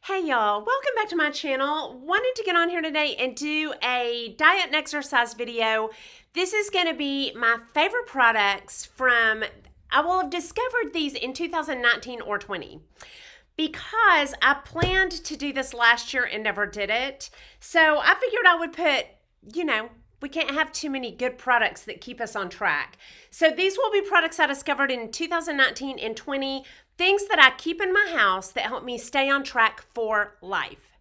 Hey y'all, welcome back to my channel. Wanted to get on here today and do a diet and exercise video. This is going to be my favorite products from, I will have discovered these in 2019 or 20 because I planned to do this last year and never did it. So I figured I would put, we can't have too many good products that keep us on track. So these will be products I discovered in 2019 and 20, things that I keep in my house that help me stay on track for life.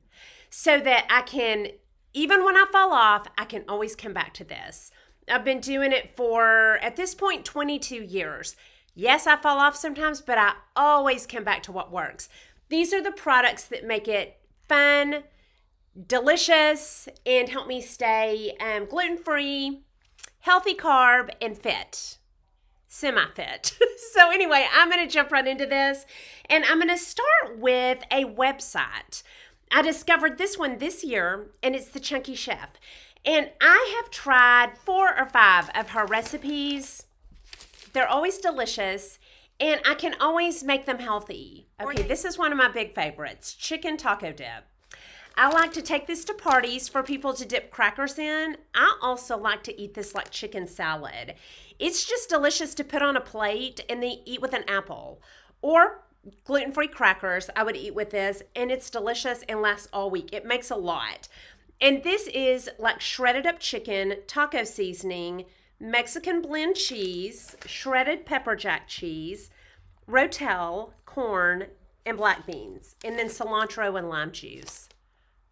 So that I can, even when I fall off, I can always come back to this. I've been doing it for, at this point, 22 years. Yes, I fall off sometimes, but I always come back to what works. These are the products that make it fun, delicious, and help me stay gluten-free, healthy carb, and fit. Semi-fit. So anyway, I'm going to jump right into this, and I'm going to start with a website. I discovered this one this year, and it's the Chunky Chef. And I have tried 4 or 5 of her recipes. They're always delicious, and I can always make them healthy. Okay, this is one of my big favorites, chicken taco dip. I like to take this to parties for people to dip crackers in. I also like to eat this like chicken salad. It's just delicious to put on a plate and then eat with an apple. Or gluten-free crackers, I would eat with this, and it's delicious and lasts all week. It makes a lot. And this is like shredded up chicken, taco seasoning, Mexican blend cheese, shredded pepper jack cheese, Rotel, corn, and black beans, and then cilantro and lime juice.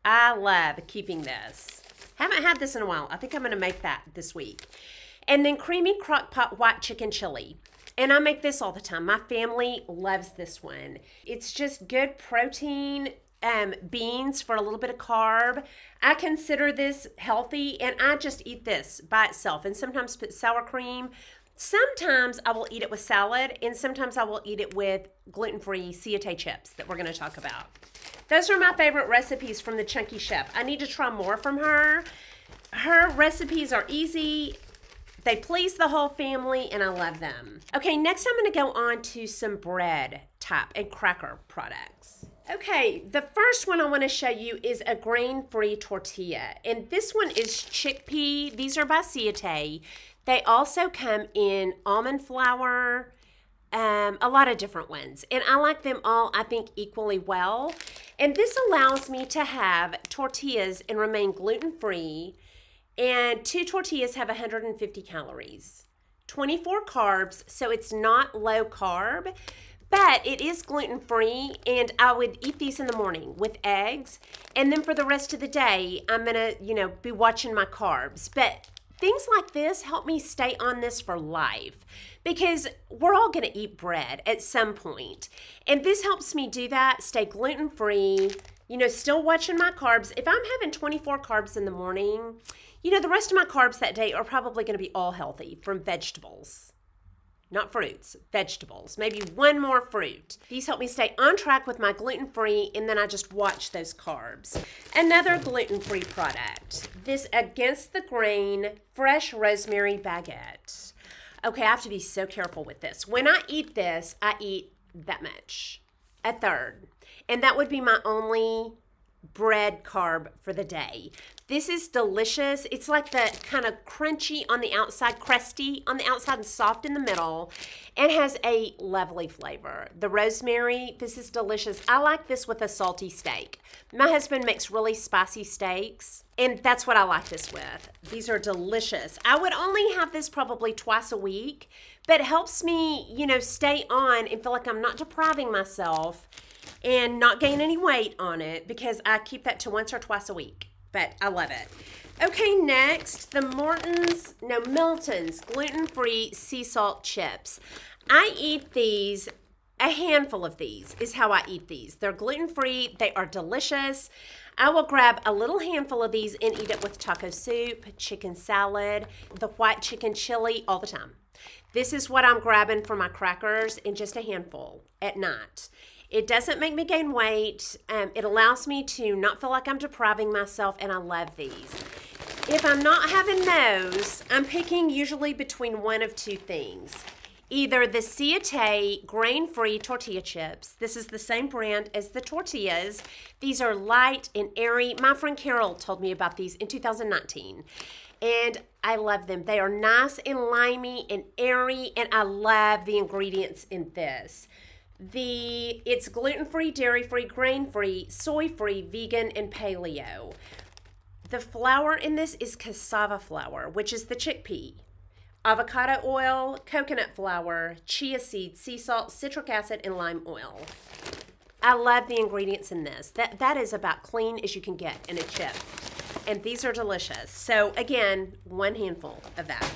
I love keeping this. Haven't had this in a while. I think I'm going to make that this week. And then creamy crock pot white chicken chili. And I make this all the time. My family loves this one. It's just good protein, beans for a little bit of carb. I consider this healthy, and I just eat this by itself and sometimes put sour cream. Sometimes I will eat it with salad, and sometimes I will eat it with gluten-free sauté chips that we're going to talk about. Those are my favorite recipes from the Chunky Chef. I need to try more from her. Her recipes are easy. They please the whole family, and I love them. Okay, next I'm going to go on to some bread type and cracker products. Okay, the first one I want to show you is a grain-free tortilla, and this one is chickpea. These are by Sauté. They also come in almond flour, a lot of different ones, and I like them all, I think, equally well. And this allows me to have tortillas and remain gluten-free, and 2 tortillas have 150 calories, 24 carbs, so it's not low carb, but it is gluten-free, and I would eat these in the morning with eggs, and then for the rest of the day, I'm gonna, be watching my carbs. But things like this help me stay on this for life because we're all going to eat bread at some point. And this helps me do that, stay gluten-free, still watching my carbs. If I'm having 24 carbs in the morning, the rest of my carbs that day are probably going to be all healthy from vegetables. Not fruits, vegetables, maybe one more fruit. These help me stay on track with my gluten-free, and then I just watch those carbs. Another gluten-free product, this Against the Grain Fresh Rosemary Baguette. Okay, I have to be so careful with this. When I eat this, I eat that much, a third. And that would be my only bread carb for the day. This is delicious. It's like the kind of crunchy on the outside, crusty on the outside, and soft in the middle. It has a lovely flavor. The rosemary, this is delicious. I like this with a salty steak. My husband makes really spicy steaks, and that's what I like this with. These are delicious. I would only have this probably twice a week, but it helps me, stay on and feel like I'm not depriving myself and not gain any weight on it because I keep that to once or twice a week. But I love it. Okay, next, the Milton's gluten-free sea salt chips. I eat these, a handful of these is how I eat these. They're gluten-free, they are delicious. I will grab a little handful of these and eat it with taco soup, chicken salad, the white chicken chili, all the time. This is what I'm grabbing for my crackers in just a handful at night. It doesn't make me gain weight. It allows me to not feel like I'm depriving myself, and I love these. If I'm not having those, I'm picking usually between one of 2 things. either the Siete grain-free tortilla chips. This is the same brand as the tortillas. These are light and airy. My friend Carol told me about these in 2019. And I love them. They are nice and limey and airy, and I love the ingredients in this. It's gluten-free, dairy-free, grain-free, soy-free, vegan, and paleo. The flour in this is cassava flour, which is the chickpea. Avocado oil, coconut flour, chia seeds, sea salt, citric acid, and lime oil. I love the ingredients in this. That is about clean as you can get in a chip. And these are delicious. So again, one handful of that.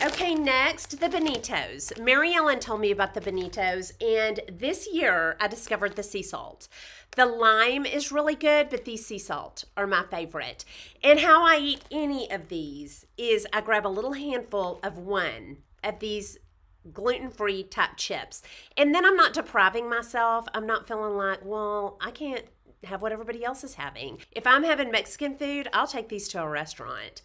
Okay, next, the Bonitos. Mary Ellen told me about the Bonitos, and this year I discovered the sea salt. The lime is really good, but these sea salt are my favorite. And how I eat any of these is I grab a little handful of one of these gluten-free type chips. And then I'm not depriving myself. I'm not feeling like, well, I can't have what everybody else is having. If I'm having Mexican food, I'll take these to a restaurant.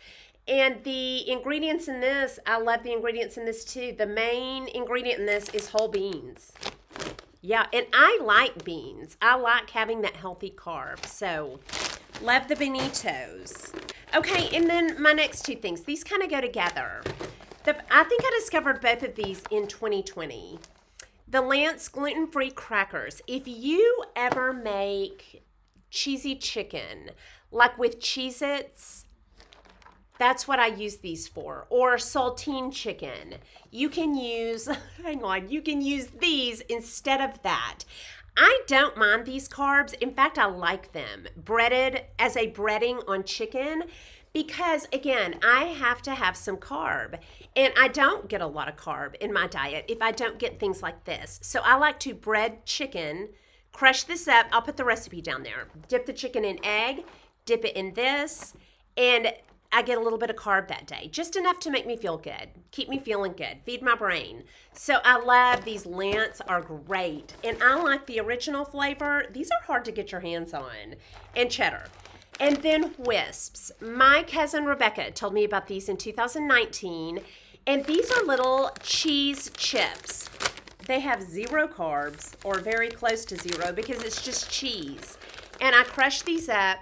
And the ingredients in this, I love the ingredients in this too. The main ingredient in this is whole beans. Yeah, and I like beans. I like having that healthy carb. So, love the Bonitos. Okay, and then my next two things. These kind of go together. I think I discovered both of these in 2020. The Lance gluten-free crackers. If you ever make cheesy chicken, like with Cheez-Its, that's what I use these for. Or saltine chicken. You can use, hang on, you can use these instead of that. I don't mind these carbs. In fact, I like them. Breaded as a breading on chicken because, again, I have to have some carb. And I don't get a lot of carb in my diet if I don't get things like this. So I like to bread chicken, crush this up. I'll put the recipe down there. Dip the chicken in egg, dip it in this, and I get a little bit of carb that day, just enough to make me feel good, keep me feeling good, feed my brain. So I love these. Lance are great, and I like the original flavor. These are hard to get your hands on, and cheddar. And then Wisps. My cousin Rebecca told me about these in 2019, and these are little cheese chips. They have 0 carbs, or very close to 0, because it's just cheese. And I crush these up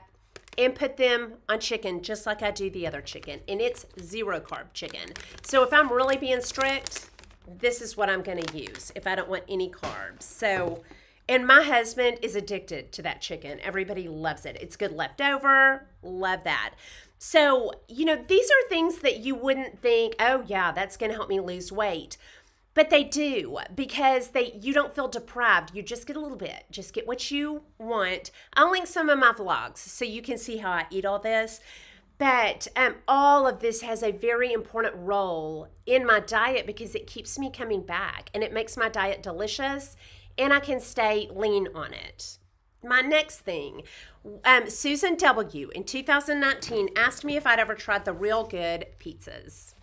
and put them on chicken just like I do the other chicken. And it's 0 carb chicken. So if I'm really being strict, this is what I'm gonna use if I don't want any carbs. So, and my husband is addicted to that chicken. Everybody loves it. It's good leftover, love that. So, you know, these are things that you wouldn't think, oh yeah, that's gonna help me lose weight. But they do, because you don't feel deprived. You just get a little bit. Just get what you want. I'll link some of my vlogs so you can see how I eat all this. But all of this has a very important role in my diet because it keeps me coming back. And it makes my diet delicious. And I can stay lean on it. My next thing, Susan W. in 2019 asked me if I'd ever tried the Real Good pizzas.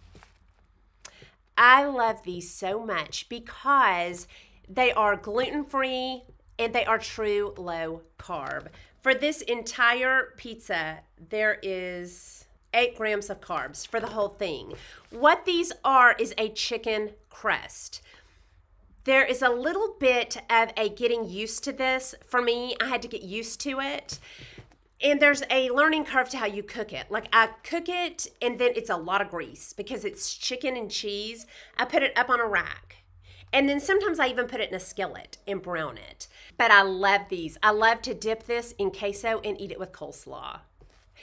I love these so much because they are gluten-free and they are true low carb. For this entire pizza, there is 8 grams of carbs for the whole thing. What these are is a chicken crust. There is a little bit of a getting used to this. For me, I had to get used to it. And there's a learning curve to how you cook it. Like I cook it and then it's a lot of grease because it's chicken and cheese. I put it up on a rack. And then sometimes I even put it in a skillet and brown it. But I love these. I love to dip this in queso and eat it with coleslaw.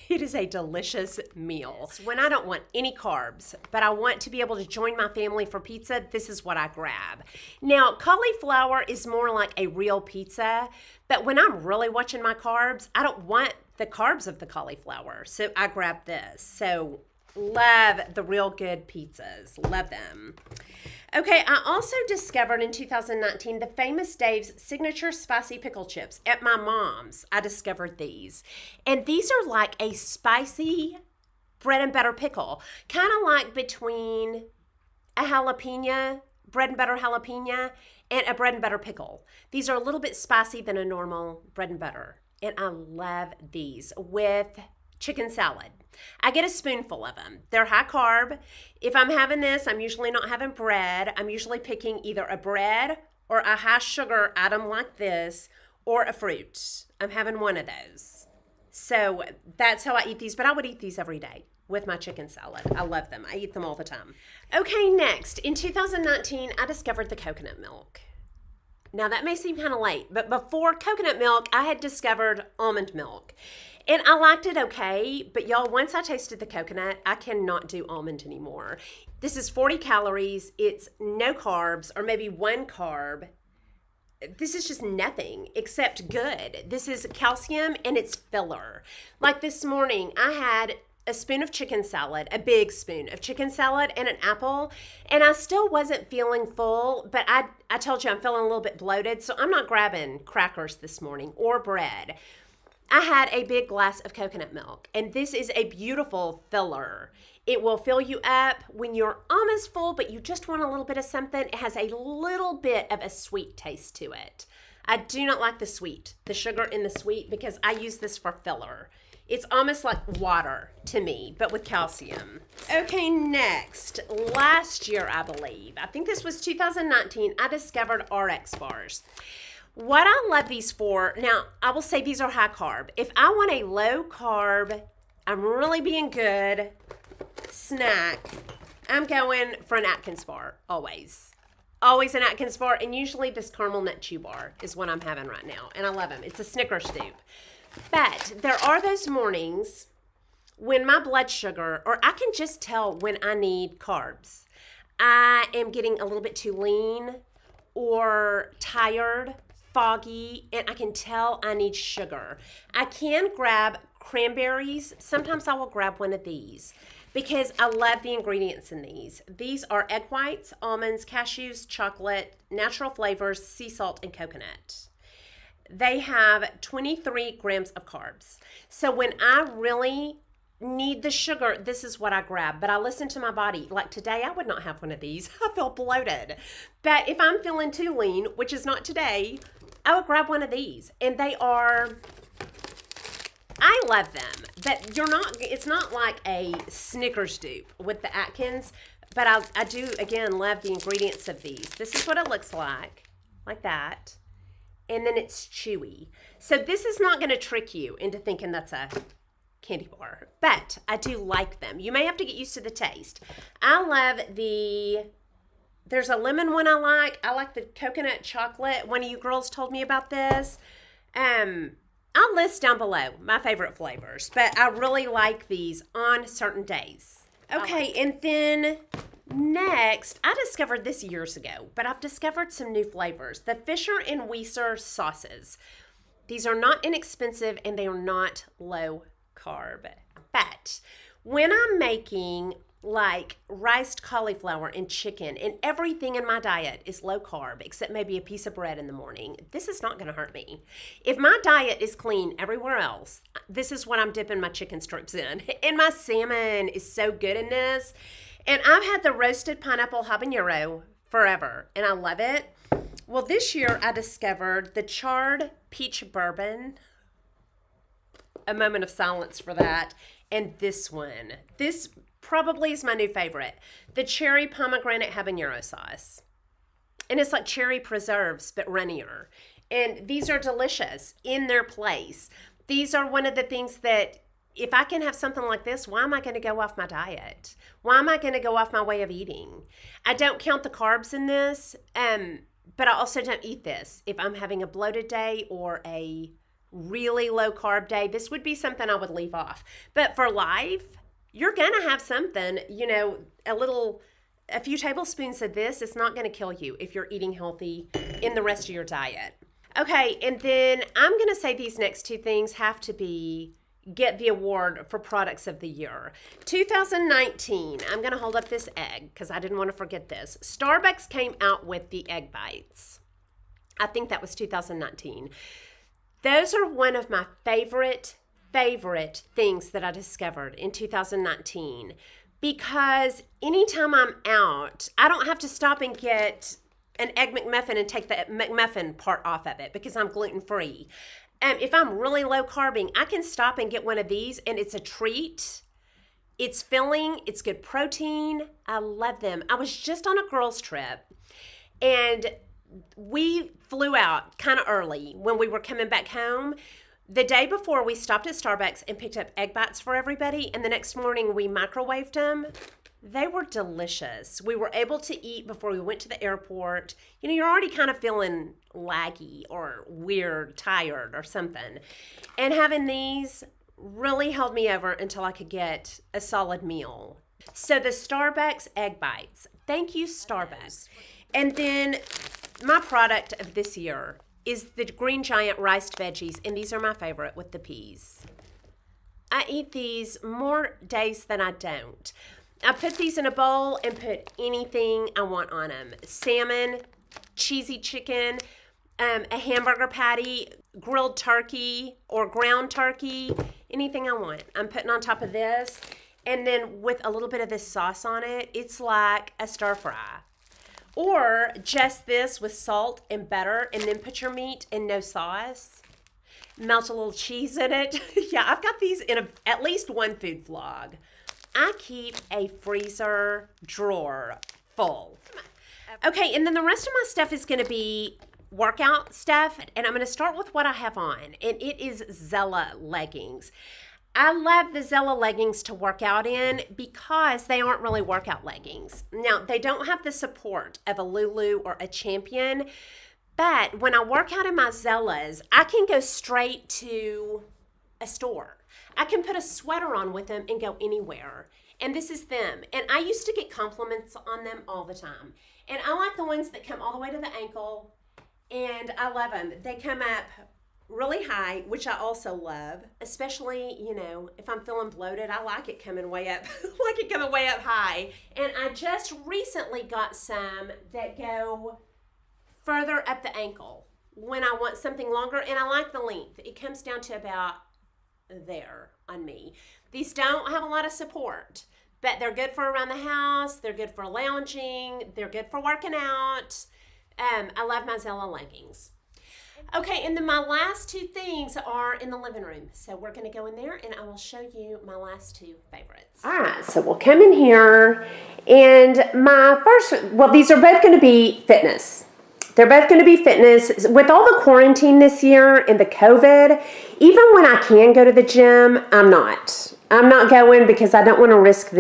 It is a delicious meal. When I don't want any carbs, but I want to be able to join my family for pizza, this is what I grab. Now, cauliflower is more like a real pizza, but when I'm really watching my carbs, I don't want the carbs of the cauliflower, so I grab this. So, love the Real Good pizzas. Love them. Okay, I also discovered in 2019 the Famous Dave's signature spicy pickle chips at my mom's. I discovered these. And these are like a spicy bread and butter pickle. Kind of like between a jalapeno, bread and butter jalapeno, and a bread and butter pickle. These are a little bit spicy than a normal bread and butter. And I love these with chicken salad. I get a spoonful of them. They're high carb. If I'm having this, I'm usually not having bread. I'm usually picking either a bread or a high sugar item like this or a fruit. I'm having one of those. So that's how I eat these, but I would eat these every day with my chicken salad. I love them. I eat them all the time. Okay, next. In 2019, I discovered the coconut milk. Now that may seem kind of late, but before coconut milk, I had discovered almond milk. And I liked it okay, but y'all, once I tasted the coconut, I cannot do almond anymore. This is 40 calories. It's no carbs, or maybe one carb. This is just nothing except good. This is calcium and it's filler. Like this morning, I had a spoon of chicken salad, a big spoon of chicken salad and an apple, and I still wasn't feeling full, but I told you I'm feeling a little bit bloated, so I'm not grabbing crackers this morning or bread. I had a big glass of coconut milk, and this is a beautiful filler. It will fill you up when you're almost full, but you just want a little bit of something. It has a little bit of a sweet taste to it. I do not like the sweet, the sugar in the sweet, because I use this for filler. It's almost like water to me, but with calcium. Okay, next. Last year, I believe, I think this was 2019, I discovered RX bars. What I love these for, now, I will say these are high carb. If I want a low carb, I'm really being good, snack, I'm going for an Atkins bar, always. Always an Atkins bar, and usually this caramel nut chew bar is what I'm having right now, and I love them. It's a Snickers scoop. But there are those mornings when my blood sugar, or I can just tell when I need carbs. I am getting a little bit too lean or tired, foggy, and I can tell I need sugar. I can grab cranberries. Sometimes I will grab one of these because I love the ingredients in these. These are egg whites, almonds, cashews, chocolate, natural flavors, sea salt, and coconut. They have 23 grams of carbs. So when I really need the sugar, this is what I grab. But I listen to my body. Like today, I would not have one of these. I feel bloated. But if I'm feeling too lean, which is not today, I would grab one of these. And they are, I love them. But you're not, it's not like a Snickers dupe with the Atkins. But I do, again, love the ingredients of these. This is what it looks like that. And then it's chewy. So this is not going to trick you into thinking that's a candy bar, but I do like them. You may have to get used to the taste. I love there's a lemon one I like. I like the coconut chocolate. One of you girls told me about this. I'll list down below my favorite flavors, but I really like these on certain days. Okay, and then next, I discovered this years ago, but I've discovered some new flavors. The Fisher and Weiser sauces. These are not inexpensive and they are not low carb. But when I'm making like riced cauliflower and chicken and everything in my diet is low carb except maybe a piece of bread in the morning, this is not going to hurt me. If my diet is clean everywhere else, this is what I'm dipping my chicken strips in. And my salmon is so good in this. And I've had the roasted pineapple habanero forever, and I love it. Well, this year I discovered the charred peach bourbon. A moment of silence for that. And this one. This probably is my new favorite. The cherry pomegranate habanero sauce. And it's like cherry preserves, but runnier. And these are delicious in their place. These are one of the things that if I can have something like this, why am I going to go off my diet? Why am I going to go off my way of eating? I don't count the carbs in this, but I also don't eat this. If I'm having a bloated day or a really low carb day, this would be something I would leave off. But for life, you're going to have something, you know, a few tablespoons of this. It's not going to kill you if you're eating healthy in the rest of your diet. Okay, and then I'm going to say these next two things have to get the award for products of the year. 2019, I'm going to hold up this egg because I didn't want to forget this. Starbucks came out with the egg bites. I think that was 2019. Those are one of my favorite things that I discovered in 2019 because anytime I'm out, I don't have to stop and get an Egg McMuffin and take the McMuffin part off of it because I'm gluten-free. If I'm really low carbing, I can stop and get one of these, and it's a treat. It's filling. It's good protein. I love them. I was just on a girls' trip, and we flew out kind of early when we were coming back home. The day before, we stopped at Starbucks and picked up egg bites for everybody, and the next morning we microwaved them. They were delicious. We were able to eat before we went to the airport. You know, you're already kind of feeling laggy or weird, tired or something. And having these really held me over until I could get a solid meal. So the Starbucks egg bites. Thank you, Starbucks. And then my product of this year is the Green Giant Riced Veggies, and these are my favorite with the peas. I eat these more days than I don't. I put these in a bowl and put anything I want on them. Salmon, cheesy chicken, a hamburger patty, grilled turkey or ground turkey, anything I want. I'm putting on top of this, and then with a little bit of this sauce on it, it's like a stir fry. Or just this with salt and butter, and then put your meat in no sauce. Melt a little cheese in it. Yeah, I've got these in at least one food vlog. I keep a freezer drawer full. Okay, and then the rest of my stuff is going to be workout stuff, and I'm going to start with what I have on, and it is Zella leggings. I love the Zella leggings to work out in because they aren't really workout leggings. Now, they don't have the support of a Lulu or a Champion, but when I work out in my Zellas, I can go straight to a store. I can put a sweater on with them and go anywhere. And this is them. And I used to get compliments on them all the time. And I like the ones that come all the way to the ankle. And I love them. They come up really high, which I also love. Especially, you know, if I'm feeling bloated, I like it coming way up. I like it coming way up high. And I just recently got some that go further up the ankle when I want something longer. And I like the length. It comes down to about there on me. These don't have a lot of support, but they're good for around the house. They're good for lounging. They're good for working out. I love my Zella leggings. Okay, and then my last two things are in the living room. So we're going to go in there and I will show you my last two favorites. All right, so we'll come in here, and my first, well, these are both going to be fitness. They're both going to be fitness. With all the quarantine this year and the COVID, even when I can go to the gym, I'm not. I'm not going because I don't want to risk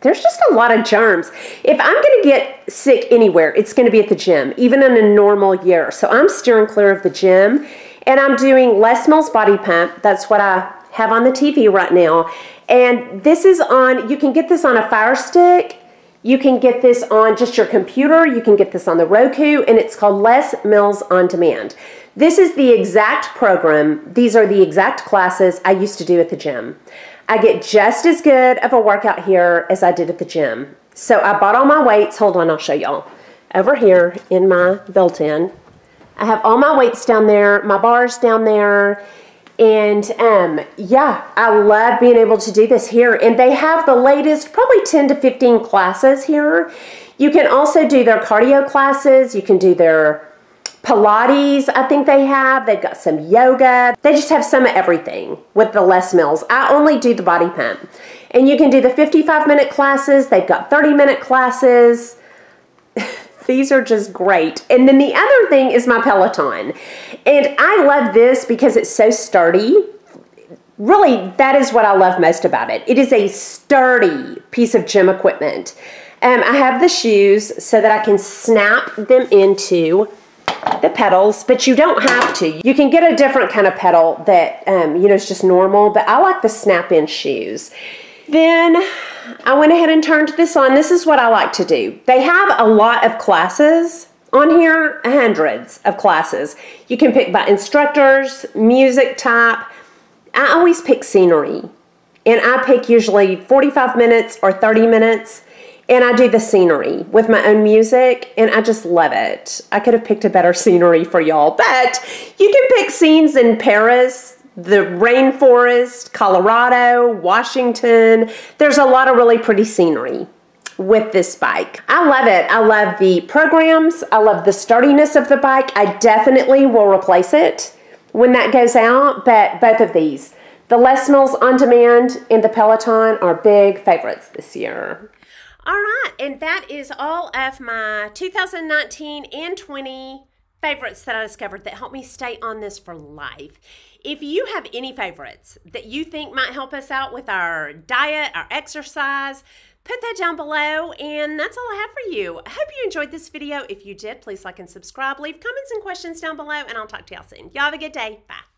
there's just a lot of germs. If I'm going to get sick anywhere, it's going to be at the gym, even in a normal year. So I'm steering clear of the gym, and I'm doing Les Mills Body Pump. That's what I have on the TV right now. And this is on, you can get this on a Fire Stick. You can get this on just your computer. You can get this on the Roku, and it's called Les Mills On Demand. This is the exact program. These are the exact classes I used to do at the gym. I get just as good of a workout here as I did at the gym. So I bought all my weights. Hold on, I'll show y'all. Over here in my built-in, I have all my weights down there, my bars down there. And yeah, I love being able to do this here. And they have the latest, probably 10 to 15 classes here. You can also do their cardio classes. You can do their Pilates, I think they have. They've got some yoga. They just have some of everything with the Les Mills. I only do the body pump. And you can do the 55-minute classes. They've got 30-minute classes. These are just great. And then the other thing is my Peloton. And I love this because it's so sturdy. Really, that is what I love most about it. It is a sturdy piece of gym equipment. I have the shoes so that I can snap them into the pedals, but you don't have to. You can get a different kind of pedal that, you know, is just normal, but I like the snap-in shoes. Then I went ahead and turned this on. This is what I like to do. They have a lot of classes on here, hundreds of classes. You can pick by instructors, music type. I always pick scenery, and I pick usually 45 minutes or 30 minutes, and I do the scenery with my own music, and I just love it. I could have picked a better scenery for y'all, but you can pick scenes in Paris, the rainforest, Colorado, Washington. There's a lot of really pretty scenery with this bike. I love it. I love the programs. I love the sturdiness of the bike. I definitely will replace it when that goes out, but both of these, the Les Mills On Demand and the Peloton, are big favorites this year. All right, and that is all of my 2019 and 20 favorites that I discovered that helped me stay on this for life. If you have any favorites that you think might help us out with our diet, our exercise, put that down below, and that's all I have for you. I hope you enjoyed this video. If you did, please like and subscribe. Leave comments and questions down below, and I'll talk to y'all soon. Y'all have a good day. Bye.